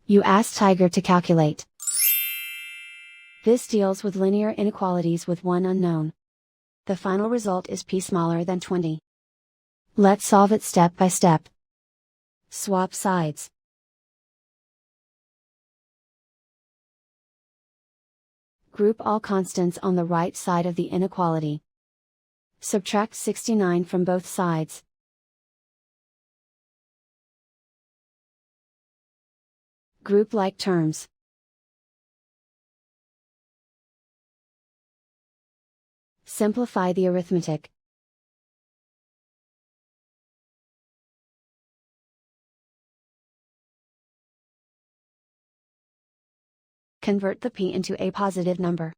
You ask Tiger to calculate. This deals with linear inequalities with one unknown. The final result is p smaller than 20. Let's solve it step by step. Swap sides. Group all constants on the right side of the inequality. Subtract 69 from both sides. Group like terms. Simplify the arithmetic. Convert the p into a positive number.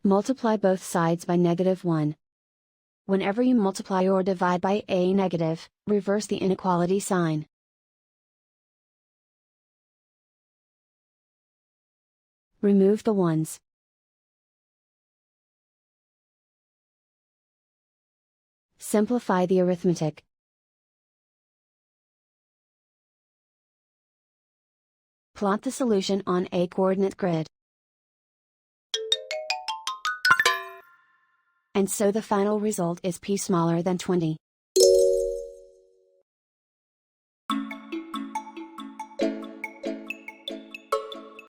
Multiply both sides by -1. Whenever you multiply or divide by a negative, reverse the inequality sign. Remove the ones. Simplify the arithmetic. Plot the solution on a coordinate grid. And so the final result is p smaller than 20.